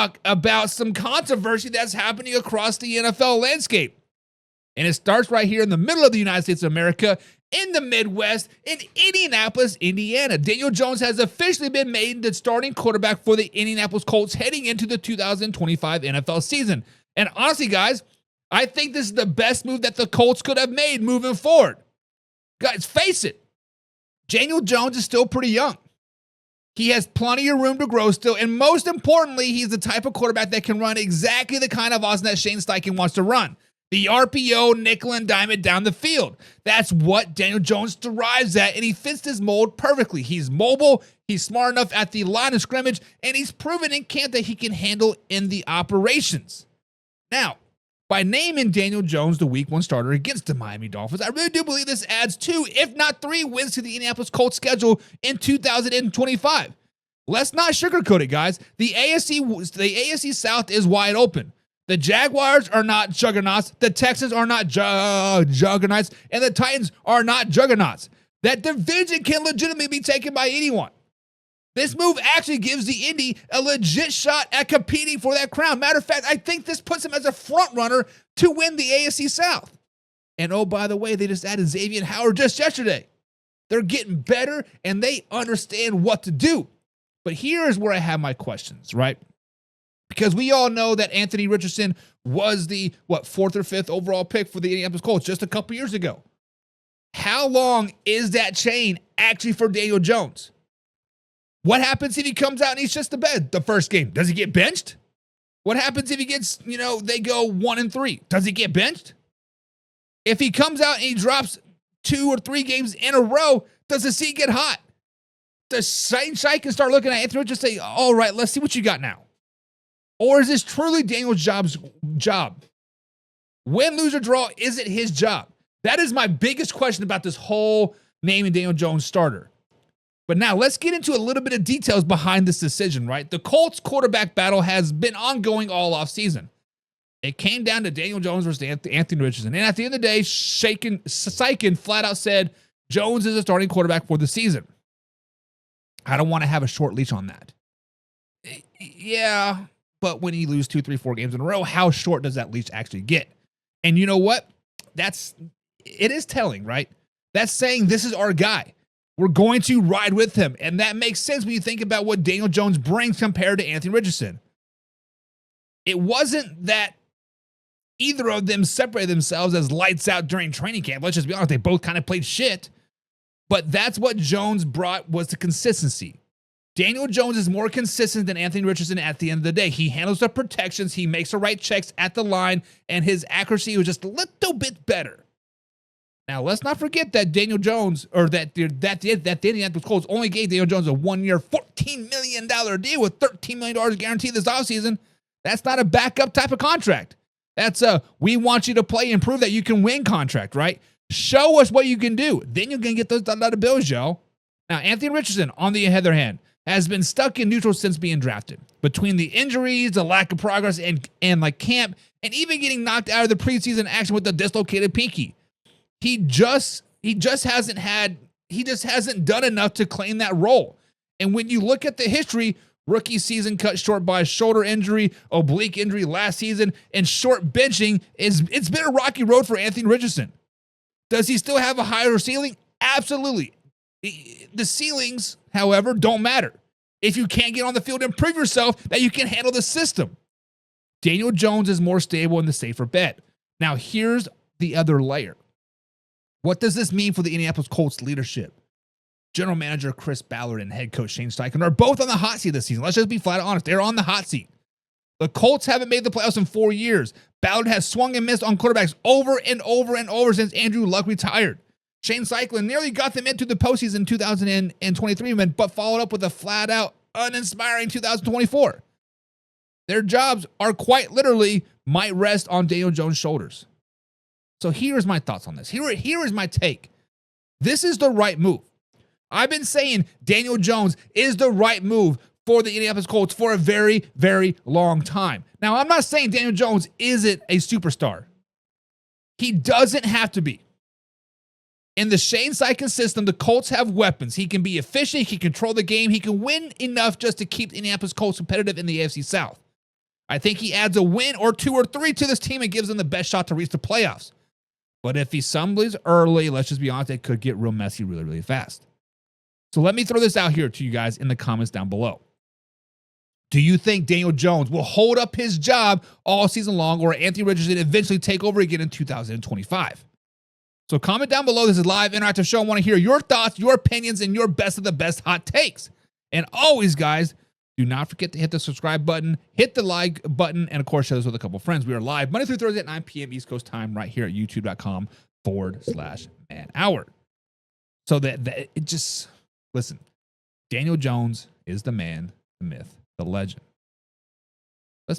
talk about some controversy that's happening across the NFL landscape. And it starts right here in the middle of the United States of America, in the Midwest, in Indianapolis, Indiana. Daniel Jones has officially been made the starting quarterback for the Indianapolis Colts heading into the 2025 NFL season. And honestly, guys, I think this is the best move that the Colts could have made moving forward. Guys, face it, Daniel Jones is still pretty young. He has plenty of room to grow still, and most importantly, he's the type of quarterback that can run exactly the kind of offense that Shane Steichen wants to run. The RPO, nickel and dime it down the field. That's what Daniel Jones derives at, and he fits this mold perfectly. He's mobile, he's smart enough at the line of scrimmage, and he's proven in camp that he can handle in the operations. Now, by naming Daniel Jones the Week 1 starter against the Miami Dolphins, I really do believe this adds 2, if not 3, wins to the Indianapolis Colts schedule in 2025. Let's not sugarcoat it, guys. The AFC South is wide open. The Jaguars are not juggernauts. The Texans are not juggernauts. And the Titans are not juggernauts. That division can legitimately be taken by anyone. This move actually gives the Indy a legit shot at competing for that crown. Matter of fact, I think this puts them as a front runner to win the AFC South. And oh, by the way, they just added Xavier Howard just yesterday. They're getting better, and they understand what to do. But here's where I have my questions, right? Because we all know that Anthony Richardson was the, 4th or 5th overall pick for the Indianapolis Colts just a couple years ago. How long is that chain actually for Daniel Jones? What happens if he comes out and he's just the bed the first game? Does he get benched? What happens if he gets, they go 1-3? Does he get benched? If he comes out and he drops 2 or 3 games in a row, does the seat get hot? Does Shane Steichen start looking at Anthony Richardson and say, all right, let's see what you got now? Or is this truly Daniel Jones' job? Win, lose, or draw, is it his job? That is my biggest question about this whole naming Daniel Jones starter. But now let's get into a little bit of details behind this decision, right? The Colts quarterback battle has been ongoing all offseason. It came down to Daniel Jones versus Anthony Richardson. And at the end of the day, Steichen flat out said Jones is a starting quarterback for the season. I don't want to have a short leash on that. Yeah, but when you lose 2, 3, 4 games in a row, how short does that leash actually get? And you know what? It is telling, right? That's saying this is our guy. We're going to ride with him. And that makes sense when you think about what Daniel Jones brings compared to Anthony Richardson. It wasn't that either of them separated themselves as lights out during training camp. Let's just be honest, they both kind of played shit. But that's what Jones brought, was the consistency. Daniel Jones is more consistent than Anthony Richardson at the end of the day. He handles the protections, he makes the right checks at the line, and his accuracy was just a little bit better. Now, let's not forget that Daniel Jones, or that the Indianapolis Colts only gave Daniel Jones a 1-year, $14 million deal with $13 million guaranteed this offseason. That's not a backup type of contract. That's a, we want you to play and prove that you can win contract, right? Show us what you can do. Then you're going to get those dollar bills, yo. Now, Anthony Richardson, on the other hand, has been stuck in neutral since being drafted. Between the injuries, the lack of progress, and camp, and even getting knocked out of the preseason action with the dislocated pinky. He just hasn't done enough to claim that role. And when you look at the history, rookie season cut short by a shoulder injury, oblique injury last season, and short benching, it's been a rocky road for Anthony Richardson. Does he still have a higher ceiling? Absolutely. The ceilings, however, don't matter. If you can't get on the field and prove yourself that you can handle the system. Daniel Jones is more stable and the safer bet. Now, here's the other layer. What does this mean for the Indianapolis Colts leadership? General manager Chris Ballard and head coach Shane Steichen are both on the hot seat this season. Let's just be flat out honest. They're on the hot seat. The Colts haven't made the playoffs in 4 years. Ballard has swung and missed on quarterbacks over and over and over since Andrew Luck retired. Shane Steichen nearly got them into the postseason in 2023, but followed up with a flat-out, uninspiring 2024. Their jobs are quite literally might rest on Daniel Jones' shoulders. So here's my thoughts on this. Here is my take. This is the right move. I've been saying Daniel Jones is the right move for the Indianapolis Colts for a very, very long time. Now, I'm not saying Daniel Jones isn't a superstar. He doesn't have to be. In the Shane Steichen system, the Colts have weapons. He can be efficient. He can control the game. He can win enough just to keep the Indianapolis Colts competitive in the AFC South. I think he adds a win or 2 or 3 to this team and gives them the best shot to reach the playoffs. But if he stumbles early, let's just be honest, it could get real messy really, really fast. So let me throw this out here to you guys in the comments down below. Do you think Daniel Jones will hold up his job all season long, or Anthony Richardson eventually take over again in 2025? So comment down below. This is a live interactive show. I want to hear your thoughts, your opinions, and your best of the best hot takes. And always, guys, do not forget to hit the subscribe button, hit the like button, and of course, share this with a couple friends. We are live Monday through Thursday at 9 p.m. East Coast time right here at youtube.com/man hour. So that it just, listen, Daniel Jones is the man, the myth, the legend.